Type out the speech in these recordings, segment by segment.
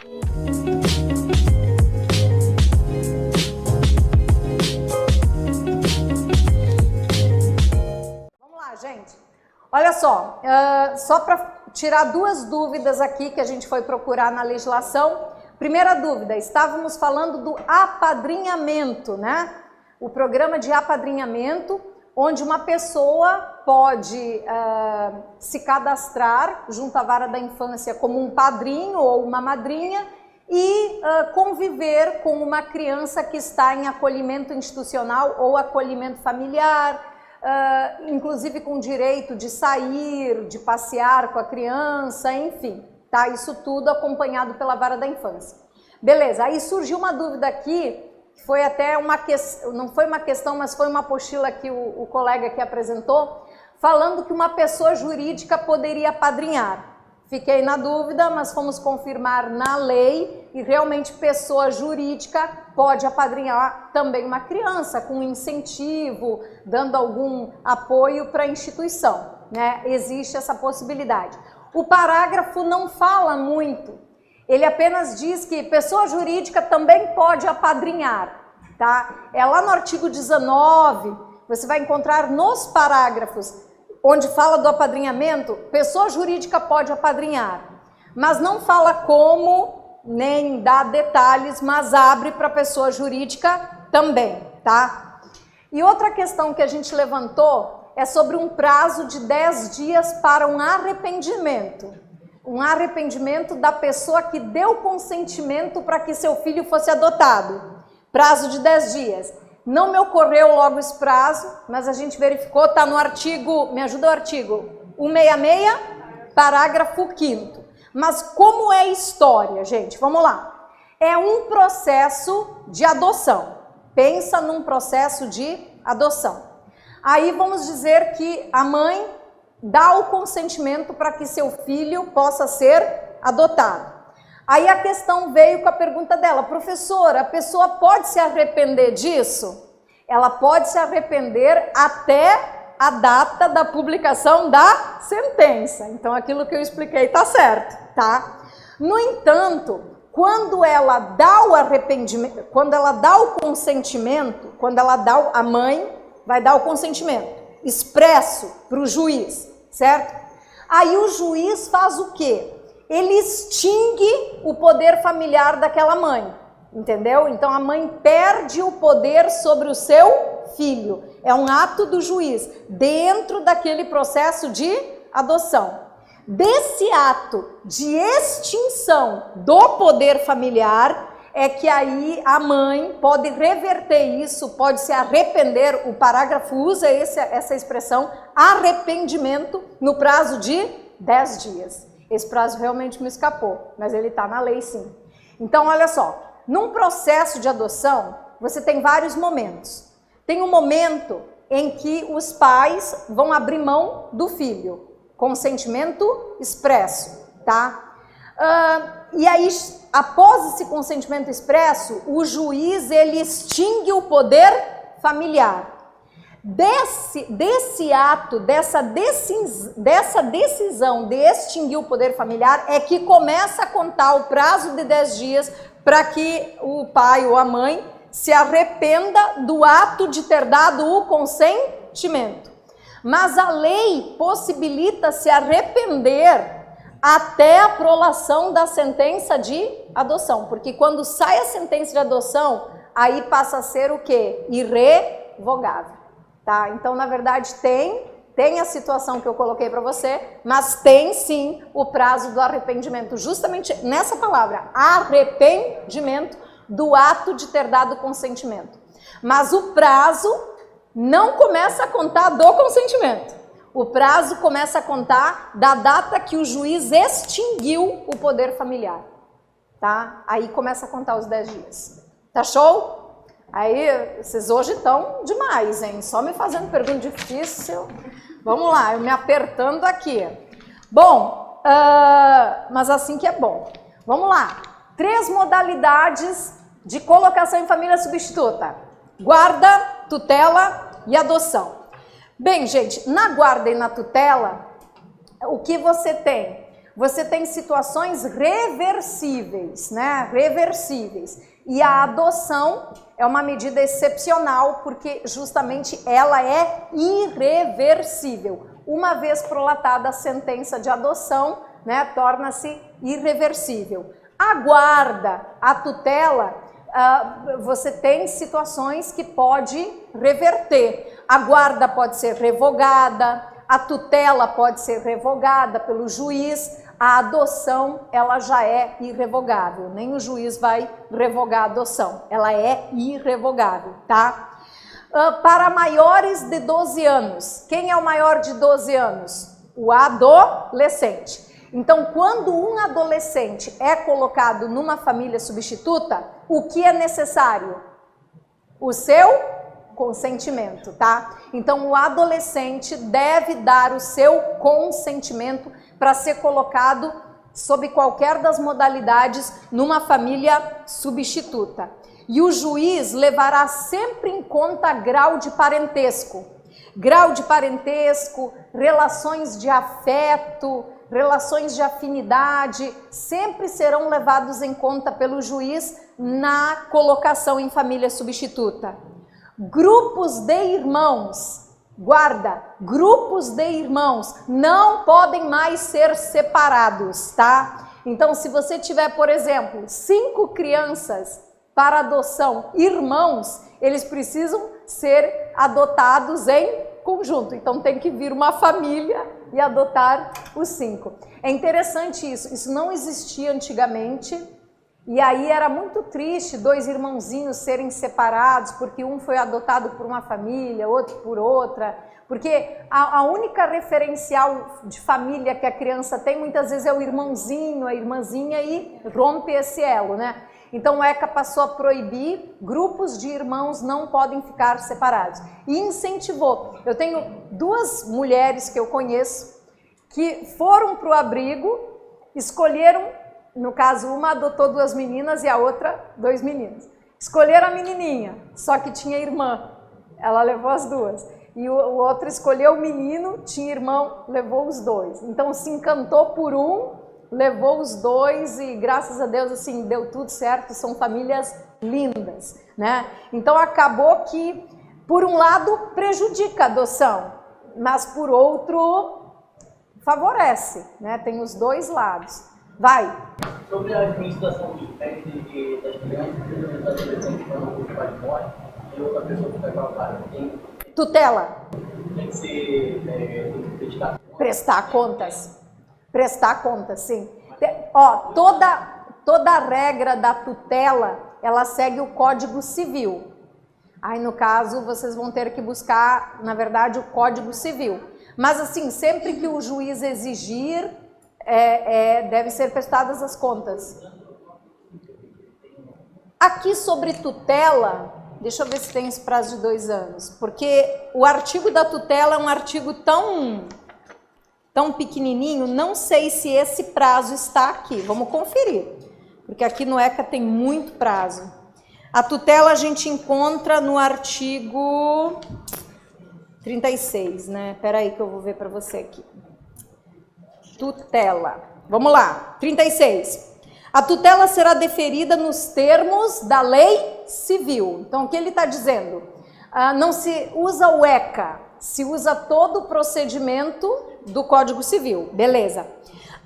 Vamos lá, gente. Olha só para tirar duas dúvidas aqui que a gente foi procurar na legislação. Primeira dúvida, estávamos falando do apadrinhamento, né? O programa de apadrinhamento, onde uma pessoa pode se cadastrar junto à vara da infância como um padrinho ou uma madrinha e conviver com uma criança que está em acolhimento institucional ou acolhimento familiar, inclusive com direito de sair, de passear com a criança, enfim, tá? Isso tudo acompanhado pela vara da infância. Beleza, aí surgiu uma dúvida aqui, foi até uma questão, não foi uma questão, mas foi uma apostila que o colega aqui apresentou, falando que uma pessoa jurídica poderia apadrinhar. Fiquei na dúvida, mas fomos confirmar na lei e realmente pessoa jurídica pode apadrinhar também uma criança com incentivo, dando algum apoio para a instituição, né? Existe essa possibilidade. O parágrafo não fala muito, ele apenas diz que pessoa jurídica também pode apadrinhar, tá? É lá no artigo 19, você vai encontrar nos parágrafos onde fala do apadrinhamento, pessoa jurídica pode apadrinhar, mas não fala como, nem dá detalhes, mas abre para pessoa jurídica também, tá? E outra questão que a gente levantou é sobre um prazo de 10 dias para um arrependimento da pessoa que deu consentimento para que seu filho fosse adotado, prazo de 10 dias. Não me ocorreu logo esse prazo, mas a gente verificou, está no artigo, me ajuda o artigo 166, parágrafo 5º. Mas como é história, gente? Vamos lá. É um processo de adoção. Pensa num processo de adoção. Aí vamos dizer que a mãe dá o consentimento para que seu filho possa ser adotado. Aí a questão veio com a pergunta dela, professora, a pessoa pode se arrepender disso? Ela pode se arrepender até a data da publicação da sentença. Então aquilo que eu expliquei está certo, tá? No entanto, quando ela dá o arrependimento, quando ela dá o consentimento, a mãe vai dar o consentimento expresso para o juiz, certo? Aí o juiz faz o quê? Ele extingue o poder familiar daquela mãe, entendeu? Então a mãe perde o poder sobre o seu filho. É um ato do juiz dentro daquele processo de adoção. Desse ato de extinção do poder familiar é que aí a mãe pode reverter isso, pode se arrepender, o parágrafo usa essa expressão, arrependimento, no prazo de 10 dias. Esse prazo realmente me escapou, mas ele está na lei sim. Então, olha só, num processo de adoção, você tem vários momentos. Tem um momento em que os pais vão abrir mão do filho, consentimento expresso, tá? E aí, após esse consentimento expresso, o juiz, ele extingue o poder familiar. Desse ato, dessa decisão de extinguir o poder familiar é que começa a contar o prazo de 10 dias para que o pai ou a mãe se arrependa do ato de ter dado o consentimento. Mas a lei possibilita se arrepender até a prolação da sentença de adoção, porque quando sai a sentença de adoção, aí passa a ser o quê? Irrevogável. Tá? Então, na verdade, tem a situação que eu coloquei para você, mas tem sim o prazo do arrependimento, justamente nessa palavra, arrependimento do ato de ter dado consentimento. Mas o prazo não começa a contar do consentimento. O prazo começa a contar da data que o juiz extinguiu o poder familiar. Tá? Aí começa a contar os 10 dias. Tá show? Aí, vocês hoje estão demais, hein? Só me fazendo pergunta difícil. Vamos lá, eu me apertando aqui. Bom, mas assim que é bom. Vamos lá. 3 modalidades de colocação em família substituta. Guarda, tutela e adoção. Bem, gente, na guarda e na tutela, o que você tem? você tem situações reversíveis, né? Reversíveis. E a adoção é uma medida excepcional porque justamente ela é irreversível. Uma vez prolatada a sentença de adoção, né, torna-se irreversível. A guarda, a tutela, você tem situações que pode reverter. A guarda pode ser revogada, a tutela pode ser revogada pelo juiz, a adoção ela já é irrevogável, nem o juiz vai revogar a adoção, ela é irrevogável, tá? Para maiores de 12 anos, quem é o maior de 12 anos? O adolescente. Então, quando um adolescente é colocado numa família substituta, o que é necessário? O seu consentimento, tá? Então, o adolescente deve dar o seu consentimento para ser colocado sob qualquer das modalidades numa família substituta. E o juiz levará sempre em conta grau de parentesco. Grau de parentesco, relações de afeto, relações de afinidade, sempre serão levados em conta pelo juiz na colocação em família substituta. Grupos de irmãos, guarda, grupos de irmãos não podem mais ser separados, tá? Então, se você tiver, por exemplo, 5 crianças para adoção, irmãos, eles precisam ser adotados em conjunto. Então, tem que vir uma família e adotar os 5. É interessante isso não existia antigamente. E aí era muito triste 2 irmãozinhos serem separados, porque um foi adotado por uma família, outro por outra, porque a única referencial de família que a criança tem muitas vezes é o irmãozinho, a irmãzinha, e rompe esse elo, né? Então o ECA passou a proibir, grupos de irmãos não podem ficar separados. E incentivou. Eu tenho 2 mulheres que eu conheço que foram para o abrigo, escolheram. No caso, uma adotou 2 meninas e a outra 2 meninos. Escolheram a menininha, só que tinha irmã. Ela levou as 2. E o outro escolheu o menino, tinha irmão, levou os 2. Então se encantou por um, levou os 2 e graças a Deus assim deu tudo certo. São famílias lindas, né? Então acabou que, por um lado, prejudica a adoção, mas por outro favorece, né? Tem os 2 lados. Vai. Sobre a administração dos pés das crianças e dos adolescentes quando os pais morrem e outra pessoa fica com a vara. Tutela. Tem que ser Prestar contas. Prestar contas, sim. Ó, toda a regra da tutela, ela segue o Código Civil. Aí, no caso, vocês vão ter que buscar, na verdade, o Código Civil. Mas, assim, sempre que o juiz exigir, deve ser prestadas as contas. Aqui sobre tutela, deixa eu ver se tem esse prazo de 2 anos, porque o artigo da tutela é um artigo tão pequenininho, não sei se esse prazo está aqui, vamos conferir, porque aqui no ECA tem muito prazo. A tutela a gente encontra no artigo 36, né? Espera aí que eu vou ver para você aqui. Tutela. Vamos lá. 36. A tutela será deferida nos termos da lei civil. Então, o que ele está dizendo? Não se usa o ECA, se usa todo o procedimento do Código Civil. Beleza.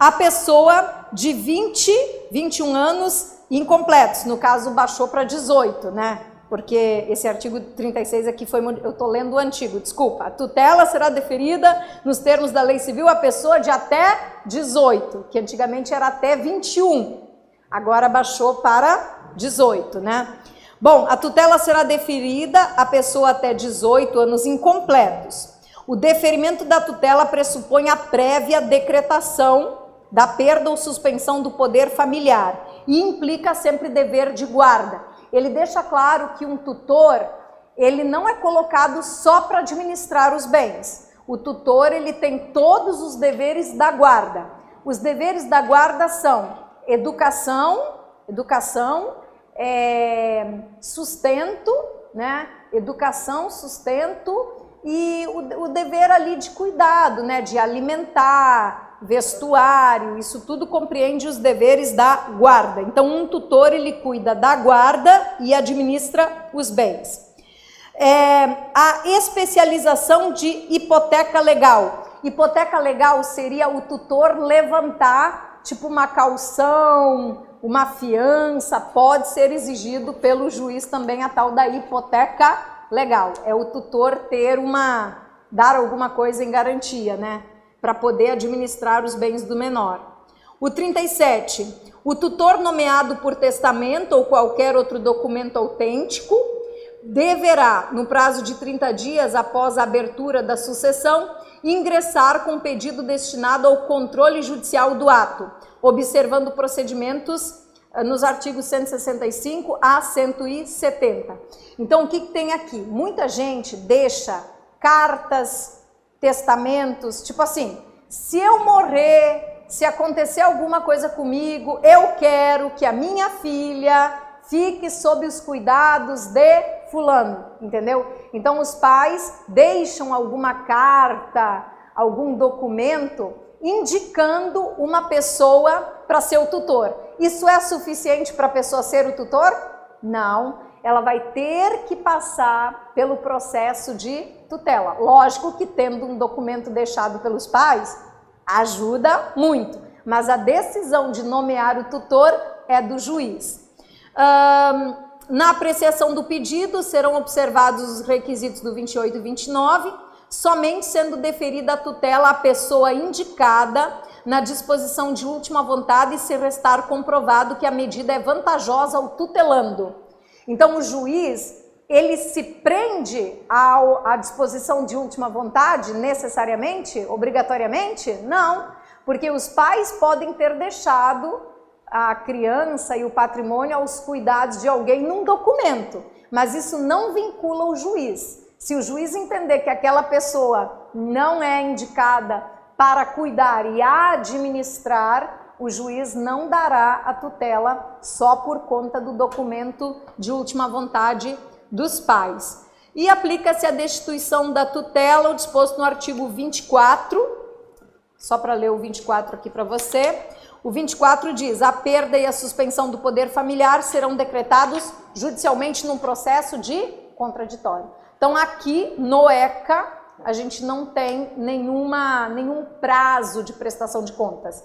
A pessoa de 21 anos incompletos, no caso, baixou para 18, né? Porque esse artigo 36 aqui foi, eu estou lendo o antigo, desculpa. A tutela será deferida nos termos da lei civil a pessoa de até 18, que antigamente era até 21, agora baixou para 18, né? Bom, a tutela será deferida a pessoa até 18 anos incompletos. O deferimento da tutela pressupõe a prévia decretação da perda ou suspensão do poder familiar e implica sempre dever de guarda. Ele deixa claro que um tutor, ele não é colocado só para administrar os bens. O tutor, ele tem todos os deveres da guarda. Os deveres da guarda são educação, sustento, né? Educação, sustento e o dever ali de cuidado, né? De alimentar, vestuário, isso tudo compreende os deveres da guarda. Então, um tutor, ele cuida da guarda e administra os bens. A especialização de hipoteca legal. Hipoteca legal seria o tutor levantar, tipo uma caução, uma fiança, pode ser exigido pelo juiz também a tal da hipoteca legal. É o tutor dar alguma coisa em garantia, né? Para poder administrar os bens do menor. O 37, o tutor nomeado por testamento ou qualquer outro documento autêntico deverá, no prazo de 30 dias após a abertura da sucessão, ingressar com pedido destinado ao controle judicial do ato, observando procedimentos nos artigos 165 a 170. Então, o que tem aqui? Muita gente deixa cartas, testamentos, tipo assim, se eu morrer, se acontecer alguma coisa comigo, eu quero que a minha filha fique sob os cuidados de fulano, entendeu? Então os pais deixam alguma carta, algum documento indicando uma pessoa para ser o tutor. Isso é suficiente para a pessoa ser o tutor? Não, ela vai ter que passar pelo processo de tutela. Lógico que tendo um documento deixado pelos pais, ajuda muito, mas a decisão de nomear o tutor é do juiz. Na apreciação do pedido serão observados os requisitos do 28 e 29, somente sendo deferida a tutela à pessoa indicada na disposição de última vontade e se restar comprovado que a medida é vantajosa ao tutelando. Então o juiz, ele se prende à disposição de última vontade necessariamente, obrigatoriamente? Não, porque os pais podem ter deixado a criança e o patrimônio aos cuidados de alguém num documento, mas isso não vincula o juiz. Se o juiz entender que aquela pessoa não é indicada para cuidar e administrar, o juiz não dará a tutela só por conta do documento de última vontade dos pais. E aplica-se a destituição da tutela, o disposto no artigo 24, só para ler o 24 aqui para você. O 24 diz: a perda e a suspensão do poder familiar serão decretados judicialmente num processo de contraditório. Então aqui no ECA a gente não tem nenhum prazo de prestação de contas.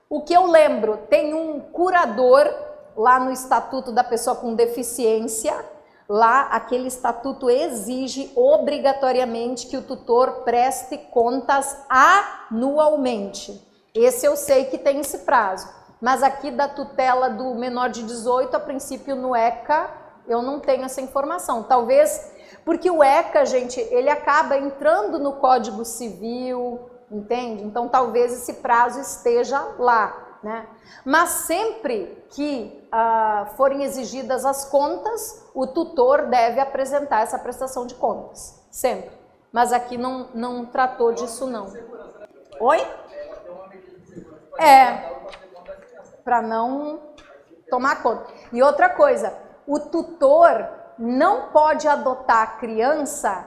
O que eu lembro, tem um curador lá no Estatuto da Pessoa com Deficiência, lá aquele estatuto exige obrigatoriamente que o tutor preste contas anualmente. Esse eu sei que tem esse prazo, mas aqui da tutela do menor de 18, a princípio no ECA, eu não tenho essa informação. Talvez, porque o ECA, gente, ele acaba entrando no Código Civil, entende? Então talvez esse prazo esteja lá, né? Mas sempre que forem exigidas as contas, o tutor deve apresentar essa prestação de contas, sempre. Mas aqui não tratou disso não. Oi? Para não tomar conta. E outra coisa, o tutor não pode adotar a criança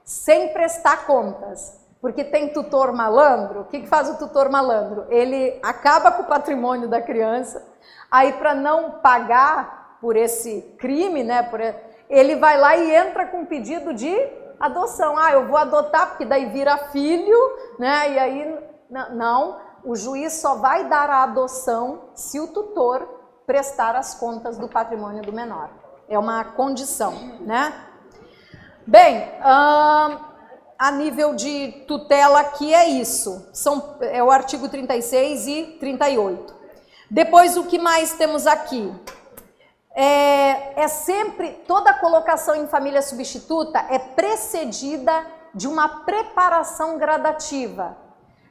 sem prestar contas, porque tem tutor malandro. O que faz o tutor malandro? Ele acaba com o patrimônio da criança, aí para não pagar por esse crime, né, ele vai lá e entra com pedido de adoção. Eu vou adotar porque daí vira filho, né, e aí não. O juiz só vai dar a adoção se o tutor prestar as contas do patrimônio do menor. É uma condição, né? Bem, a nível de tutela aqui é isso. É o artigo 36 e 38. Depois, o que mais temos aqui? É sempre, toda colocação em família substituta é precedida de uma preparação gradativa.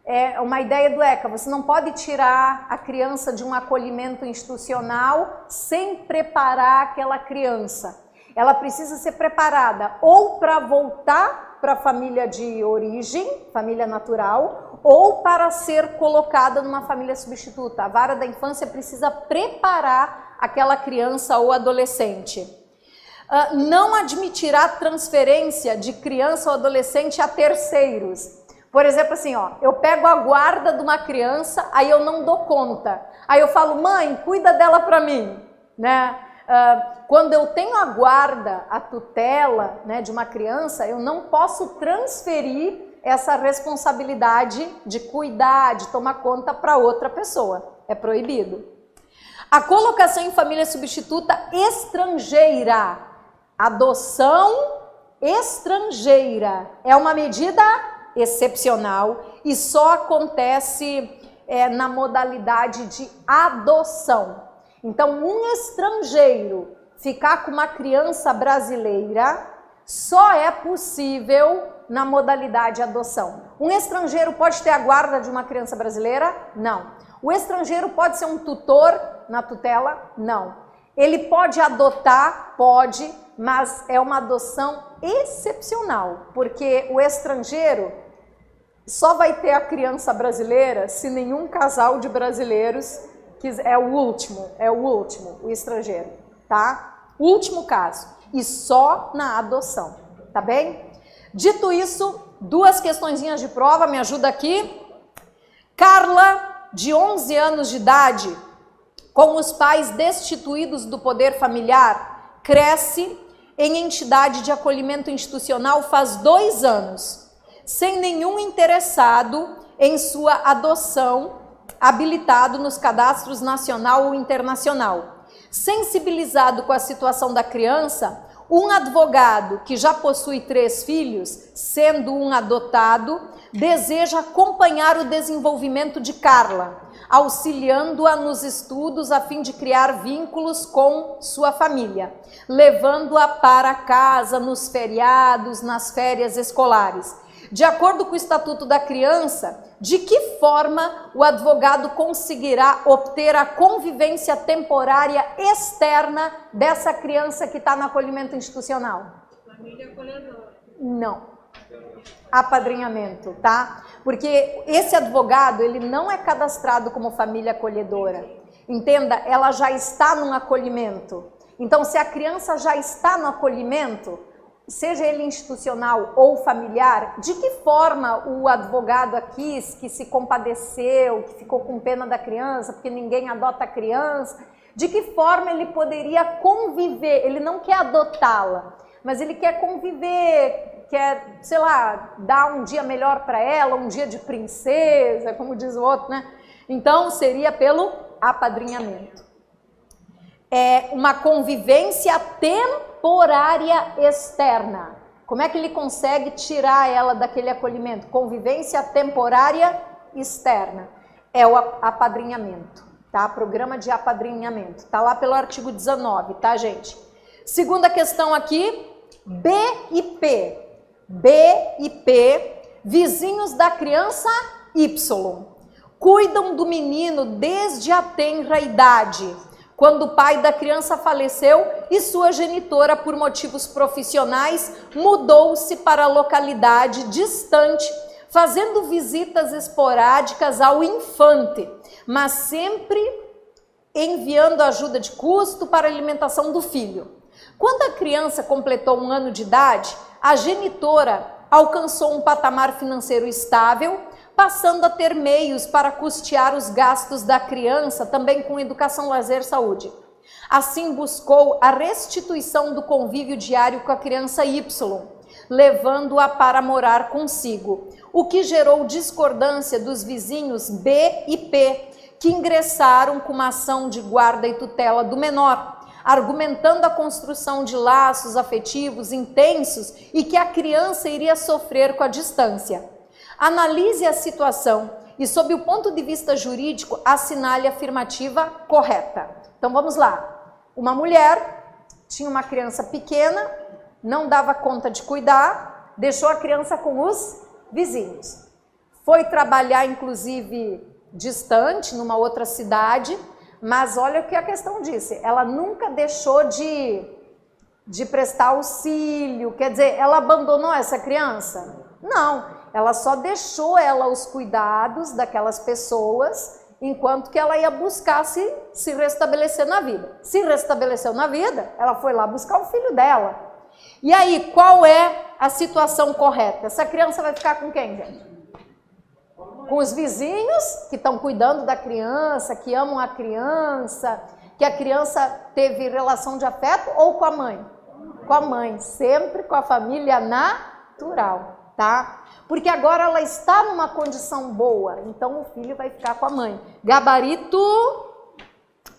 É uma ideia do ECA, você não pode tirar a criança de um acolhimento institucional sem preparar aquela criança. Ela precisa ser preparada ou para voltar para a família de origem, família natural, ou para ser colocada numa família substituta. A vara da infância precisa preparar aquela criança ou adolescente. Não admitirá transferência de criança ou adolescente a terceiros. Por exemplo, assim, ó, eu pego a guarda de uma criança, aí eu não dou conta. Aí eu falo, mãe, cuida dela para mim, né? Quando eu tenho a guarda, a tutela, né, de uma criança, eu não posso transferir essa responsabilidade de cuidar, de tomar conta para outra pessoa. É proibido. A colocação em família substituta estrangeira. Adoção estrangeira é uma medida excepcional e só acontece na modalidade de adoção. Então, um estrangeiro ficar com uma criança brasileira só é possível na modalidade adoção. Um estrangeiro pode ter a guarda de uma criança brasileira? Não. O estrangeiro pode ser um tutor na tutela? Não. Ele pode adotar? Pode, mas é uma adoção excepcional, porque o estrangeiro só vai ter a criança brasileira se nenhum casal de brasileiros quiser. É o último, o estrangeiro, tá? Último caso. E só na adoção, tá bem? Dito isso, duas questõezinhas de prova, me ajuda aqui. Carla, de 11 anos de idade, com os pais destituídos do poder familiar, cresce em entidade de acolhimento institucional faz 2 anos, sem nenhum interessado em sua adoção, habilitado nos cadastros nacional ou internacional. Sensibilizado com a situação da criança, um advogado que já possui 3 filhos, sendo um adotado, deseja acompanhar o desenvolvimento de Carla, auxiliando-a nos estudos a fim de criar vínculos com sua família, levando-a para casa nos feriados, nas férias escolares. De acordo com o Estatuto da Criança, de que forma o advogado conseguirá obter a convivência temporária externa dessa criança que está no acolhimento institucional? Família acolhedora. Não. Apadrinhamento, tá? Porque esse advogado, ele não é cadastrado como família acolhedora. Entenda, ela já está num acolhimento. Então, se a criança já está no acolhimento, seja ele institucional ou familiar, de que forma o advogado aqui, que se compadeceu, que ficou com pena da criança, porque ninguém adota a criança, de que forma ele poderia conviver? Ele não quer adotá-la, mas ele quer conviver, quer, sei lá, dar um dia melhor para ela, um dia de princesa, como diz o outro, né? Então, seria pelo apadrinhamento. É uma convivência temporária externa. Como é que ele consegue tirar ela daquele acolhimento? Convivência temporária externa. É o apadrinhamento, tá? Programa de apadrinhamento. Tá lá pelo artigo 19, tá, gente? Segunda questão aqui, BIP. BIP, vizinhos da criança Y. Cuidam do menino desde a tenra idade, quando o pai da criança faleceu e sua genitora, por motivos profissionais, mudou-se para a localidade distante, fazendo visitas esporádicas ao infante, mas sempre enviando ajuda de custo para a alimentação do filho. Quando a criança completou 1 ano de idade, a genitora alcançou um patamar financeiro estável, passando a ter meios para custear os gastos da criança, também com educação, lazer, saúde. Assim, buscou a restituição do convívio diário com a criança Y, levando-a para morar consigo, o que gerou discordância dos vizinhos B e P, que ingressaram com uma ação de guarda e tutela do menor, argumentando a construção de laços afetivos intensos e que a criança iria sofrer com a distância. Analise a situação e, sob o ponto de vista jurídico, assinale a afirmativa correta. Então vamos lá. Uma mulher tinha uma criança pequena, não dava conta de cuidar, deixou a criança com os vizinhos. Foi trabalhar, inclusive, distante, numa outra cidade, mas olha o que a questão disse, ela nunca deixou de prestar auxílio, quer dizer, ela abandonou essa criança? Não. Ela só deixou ela os cuidados daquelas pessoas, enquanto que ela ia buscar se restabelecer na vida. Se restabeleceu na vida, ela foi lá buscar o filho dela. E aí, qual é a situação correta? Essa criança vai ficar com quem, gente? Com os vizinhos que estão cuidando da criança, que amam a criança, que a criança teve relação de afeto, ou com a mãe? Com a mãe, sempre com a família natural, tá? Porque agora ela está numa condição boa, então o filho vai ficar com a mãe. Gabarito,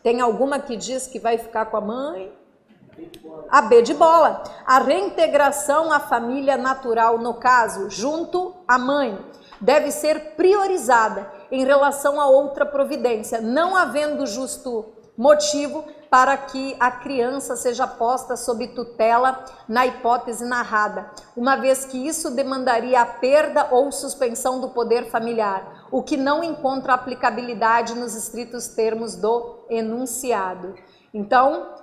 tem alguma que diz que vai ficar com a mãe? A B de bola. A reintegração à família natural, no caso, junto à mãe, deve ser priorizada em relação a outra providência, não havendo justo motivo para que a criança seja posta sob tutela na hipótese narrada, uma vez que isso demandaria a perda ou suspensão do poder familiar, o que não encontra aplicabilidade nos estritos termos do enunciado. Então,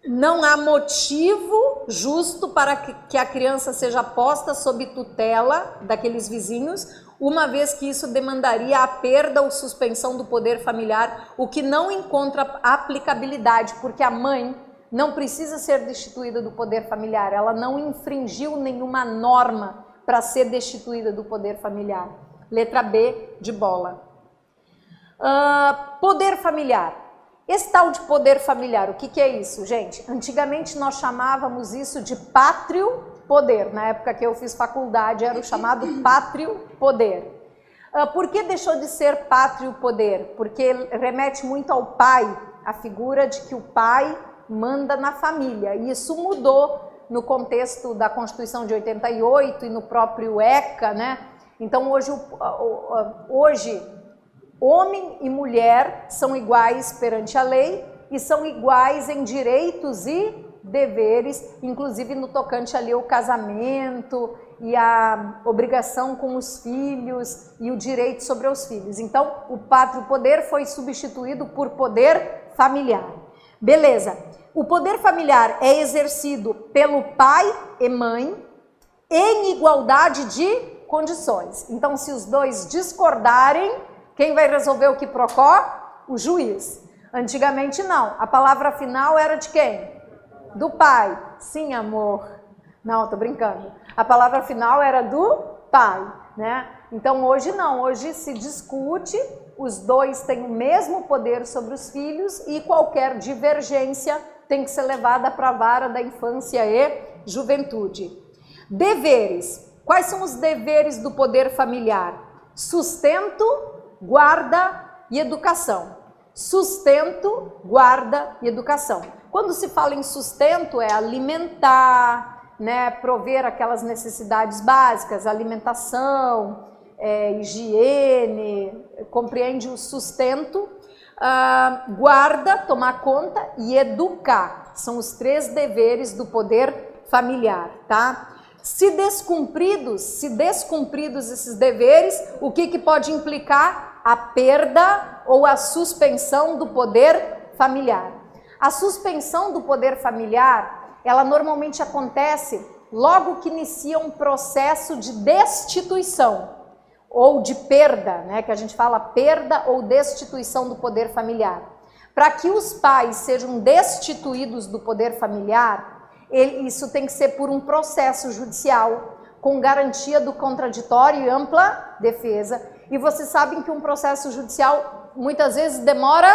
não há motivo justo para que a criança seja posta sob tutela daqueles vizinhos, uma vez que isso demandaria a perda ou suspensão do poder familiar, o que não encontra aplicabilidade, porque a mãe não precisa ser destituída do poder familiar, ela não infringiu nenhuma norma para ser destituída do poder familiar. Letra B de bola. Poder familiar. Esse tal de poder familiar, o que é isso, gente? Antigamente nós chamávamos isso de pátrio poder. Na época que eu fiz faculdade era o chamado pátrio poder. Por que deixou de ser pátrio poder? Porque remete muito ao pai, a figura de que o pai manda na família. E isso mudou no contexto da Constituição de 88 e no próprio ECA, né? Então hoje homem e mulher são iguais perante a lei e são iguais em direitos e deveres, inclusive no tocante ali ao casamento e a obrigação com os filhos e o direito sobre os filhos. Então, o pátrio poder foi substituído por poder familiar. Beleza. O poder familiar é exercido pelo pai e mãe em igualdade de condições. Então, se os dois discordarem, quem vai resolver o quiprocó? O juiz. Antigamente não. A palavra final era de quem? Do pai. Sim, amor. Não, tô brincando. A palavra final era do pai, né? Então hoje não. Hoje se discute, os dois têm o mesmo poder sobre os filhos e qualquer divergência tem que ser levada para a vara da infância e juventude. Deveres. Quais são os deveres do poder familiar? Sustento, guarda e educação. Sustento, guarda e educação. Quando se fala em sustento é alimentar, né, prover aquelas necessidades básicas, alimentação, higiene, compreende o sustento, guarda, tomar conta e educar. São os 3 deveres do poder familiar, tá? Se descumpridos esses deveres, o que pode implicar? A perda ou a suspensão do poder familiar. A suspensão do poder familiar, ela normalmente acontece logo que inicia um processo de destituição ou de perda, né, que a gente fala perda ou destituição do poder familiar. Para que os pais sejam destituídos do poder familiar, isso tem que ser por um processo judicial, com garantia do contraditório e ampla defesa. E vocês sabem que um processo judicial muitas vezes demora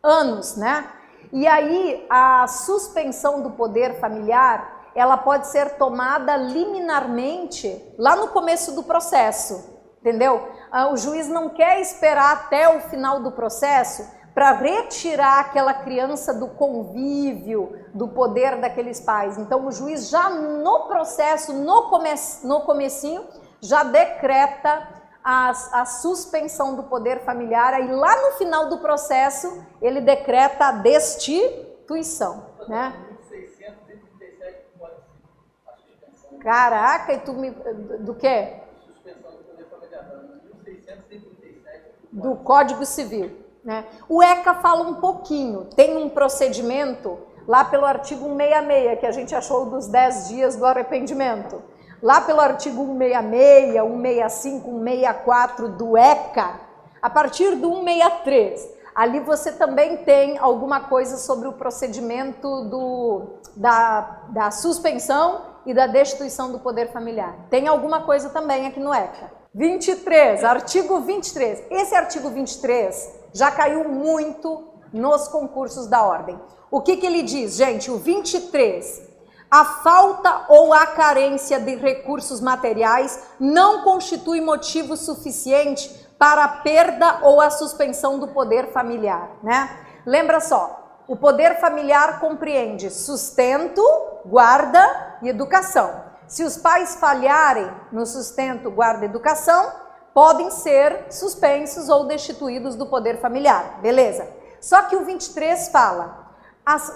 anos, né? E aí a suspensão do poder familiar, ela pode ser tomada liminarmente lá no começo do processo, entendeu? O juiz não quer esperar até o final do processo para retirar aquela criança do convívio, do poder daqueles pais. Então o juiz já no processo, no comecinho, já decreta a suspensão do poder familiar, aí lá no final do processo ele decreta a destituição, né? Caraca, e tu me... do quê? Suspensão do poder familiar, 1637. Do Código Civil, né? O ECA fala um pouquinho, tem um procedimento lá pelo artigo 166, que a gente achou dos 10 dias do arrependimento. Lá pelo artigo 166, 165, 164 do ECA, a partir do 163, ali você também tem alguma coisa sobre o procedimento da suspensão e da destituição do poder familiar. Tem alguma coisa também aqui no ECA, 23, artigo 23. Esse artigo 23 já caiu muito nos concursos da ordem. O que ele diz, gente? O 23. A falta ou a carência de recursos materiais não constitui motivo suficiente para a perda ou a suspensão do poder familiar, né? Lembra só, o poder familiar compreende sustento, guarda e educação. Se os pais falharem no sustento, guarda e educação, podem ser suspensos ou destituídos do poder familiar, beleza? Só que o 23 fala,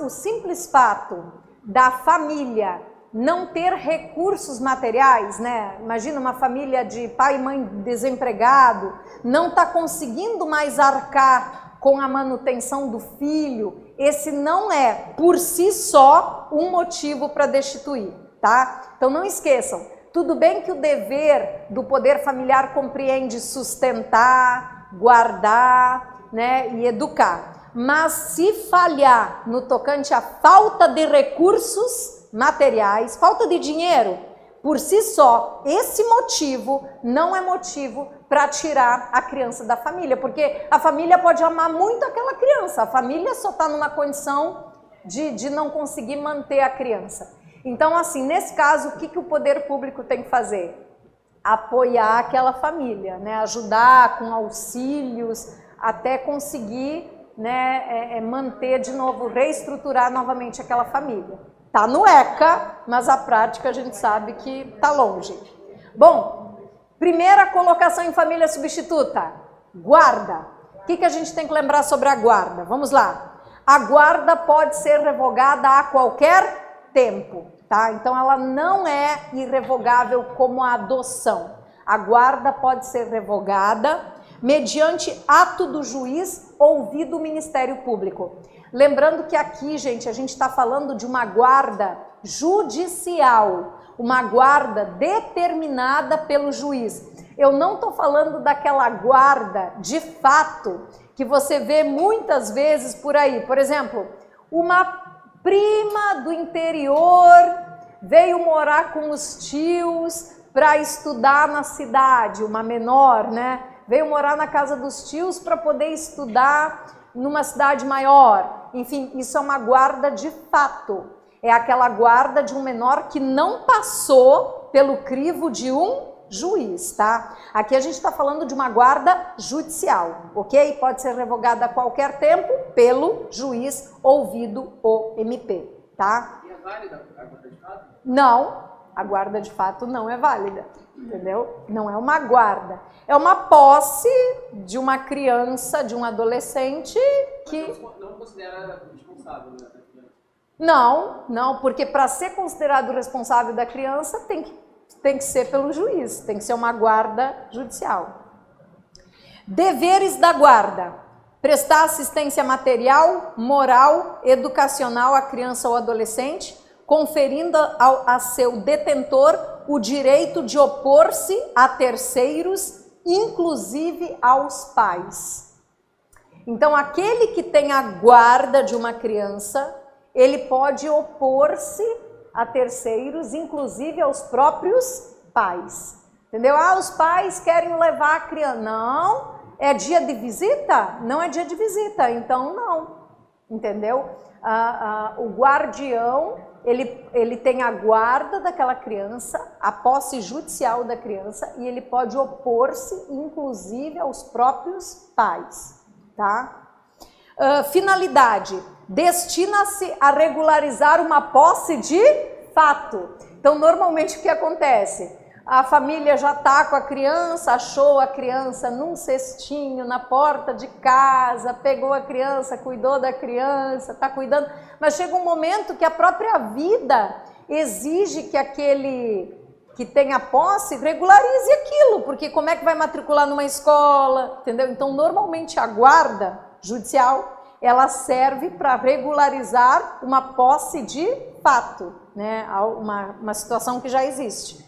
o simples fato da família não ter recursos materiais, né? Imagina uma família de pai e mãe desempregado, não está conseguindo mais arcar com a manutenção do filho, esse não é, por si só, um motivo para destituir, tá? Então não esqueçam, tudo bem que o dever do poder familiar compreende sustentar, guardar, né, e educar, mas se falhar no tocante à falta de recursos materiais, falta de dinheiro, por si só, esse motivo não é motivo para tirar a criança da família, porque a família pode amar muito aquela criança, a família só está numa condição de não conseguir manter a criança. Então, assim, nesse caso, o que o poder público tem que fazer? Apoiar aquela família, né? Ajudar com auxílios até conseguir, né, manter de novo, reestruturar novamente aquela família. Tá no ECA, mas a prática a gente sabe que tá longe. Bom, primeira colocação em família substituta, guarda. O que a gente tem que lembrar sobre a guarda? Vamos lá. A guarda pode ser revogada a qualquer tempo, tá? Então ela não é irrevogável como a adoção. A guarda pode ser revogada mediante ato do juiz ouvido o Ministério Público. Lembrando que aqui, gente, a gente está falando de uma guarda judicial, uma guarda determinada pelo juiz. Eu não estou falando daquela guarda de fato que você vê muitas vezes por aí. Por exemplo, uma prima do interior veio morar com os tios para estudar na cidade, uma menor, né? Veio morar na casa dos tios para poder estudar numa cidade maior. Enfim, isso é uma guarda de fato. É aquela guarda de um menor que não passou pelo crivo de um juiz, tá? Aqui a gente está falando de uma guarda judicial, ok? Pode ser revogada a qualquer tempo pelo juiz ouvido o MP, tá? E é válida a guarda de fato? Não, a guarda de fato não é válida, entendeu? Não é uma guarda. É uma posse de uma criança, de um adolescente que... Não considera responsável, né? Não, porque para ser considerado responsável da criança tem que ser pelo juiz, tem que ser uma guarda judicial. Deveres da guarda: prestar assistência material, moral, educacional à criança ou adolescente, conferindo a seu detentor o direito de opor-se a terceiros, inclusive aos pais. Então, aquele que tem a guarda de uma criança, ele pode opor-se a terceiros, inclusive aos próprios pais. Entendeu? Ah, os pais querem levar a criança. Não, é dia de visita? Não é dia de visita, então não. Entendeu? O guardião, ele tem a guarda daquela criança, a posse judicial da criança, e ele pode opor-se, inclusive, aos próprios pais, tá? Finalidade: destina-se a regularizar uma posse de fato. Então, normalmente, o que acontece? A família já está com a criança, achou a criança num cestinho na porta de casa, pegou a criança, cuidou da criança, está cuidando, mas chega um momento que a própria vida exige que aquele que tem a posse regularize aquilo, porque como é que vai matricular numa escola, entendeu? Então, normalmente, a guarda judicial, ela serve para regularizar uma posse de fato, né? Uma situação que já existe.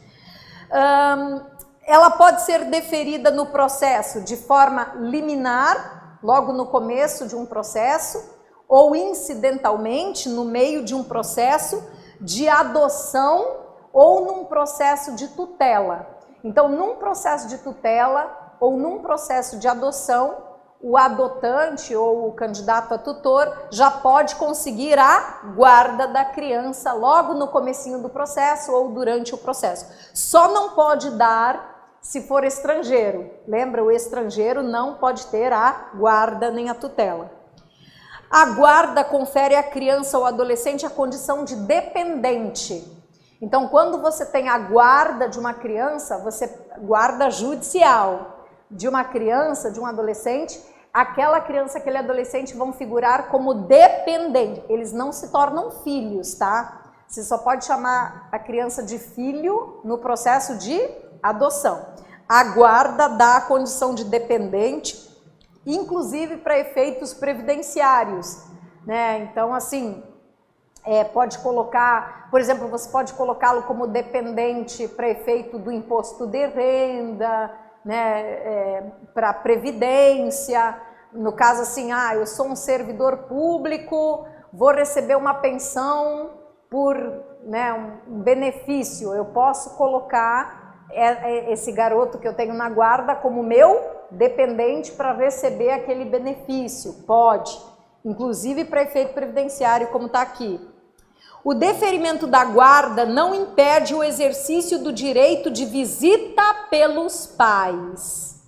Ela pode ser deferida no processo de forma liminar, logo no começo de um processo, ou incidentalmente no meio de um processo de adoção ou num processo de tutela. Então, num processo de tutela ou num processo de adoção, o adotante ou o candidato a tutor já pode conseguir a guarda da criança logo no comecinho do processo ou durante o processo. Só não pode dar se for estrangeiro. Lembra, o estrangeiro não pode ter a guarda nem a tutela. A guarda confere à criança ou adolescente a condição de dependente. Então, quando você tem a guarda de uma criança, guarda judicial de uma criança, de um adolescente, aquela criança, aquele adolescente vão figurar como dependente. Eles não se tornam filhos, tá? Você só pode chamar a criança de filho no processo de adoção. A guarda dá a condição de dependente, inclusive para efeitos previdenciários, né? Então, assim, pode colocar, por exemplo, você pode colocá-lo como dependente para efeito do imposto de renda, né, para previdência. No caso assim, eu sou um servidor público, vou receber uma pensão por, né, um benefício. Eu posso colocar esse garoto que eu tenho na guarda como meu dependente para receber aquele benefício. Pode, inclusive para efeito previdenciário, como está aqui. O deferimento da guarda não impede o exercício do direito de visita pelos pais,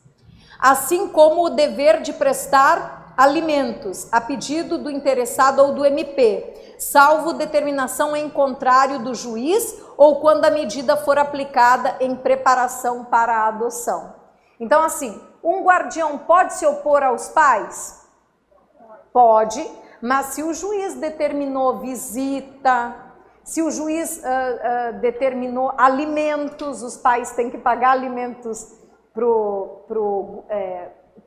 assim como o dever de prestar alimentos a pedido do interessado ou do MP, salvo determinação em contrário do juiz ou quando a medida for aplicada em preparação para a adoção. Então, assim, um guardião pode se opor aos pais? Pode. Mas se o juiz determinou visita, se o juiz determinou alimentos, os pais têm que pagar alimentos pro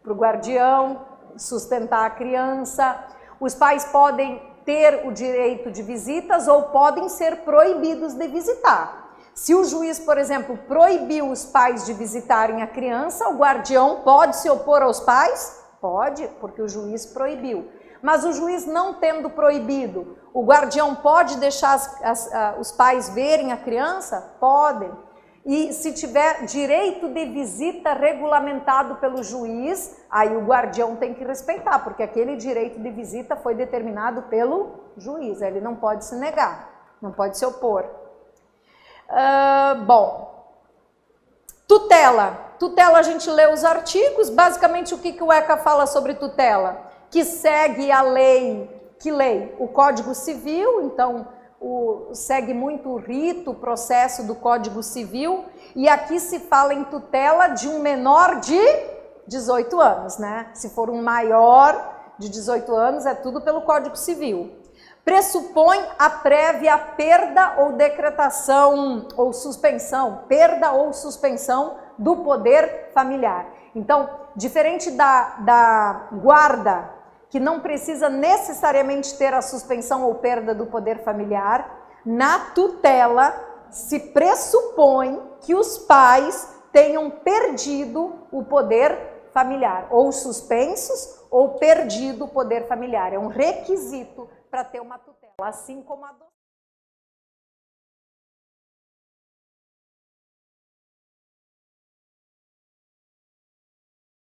guardião, sustentar a criança. Os pais podem ter o direito de visitas ou podem ser proibidos de visitar. Se o juiz, por exemplo, proibiu os pais de visitarem a criança, o guardião pode se opor aos pais? Pode, porque o juiz proibiu. Mas o juiz não tendo proibido, o guardião pode deixar os pais verem a criança? Podem. E se tiver direito de visita regulamentado pelo juiz, aí o guardião tem que respeitar, porque aquele direito de visita foi determinado pelo juiz, ele não pode se negar, não pode se opor. Bom, tutela. Tutela, a gente lê os artigos, basicamente o que o ECA fala sobre tutela? Que segue a lei, que lei? O Código Civil, então segue muito o rito, o processo do Código Civil, e aqui se fala em tutela de um menor de 18 anos, né? Se for um maior de 18 anos, é tudo pelo Código Civil. Pressupõe a prévia perda ou decretação ou suspensão, perda ou suspensão do poder familiar. Então, diferente da guarda, que não precisa necessariamente ter a suspensão ou perda do poder familiar, na tutela se pressupõe que os pais tenham perdido o poder familiar, ou suspensos, ou perdido o poder familiar. É um requisito para ter uma tutela, assim como a adoção.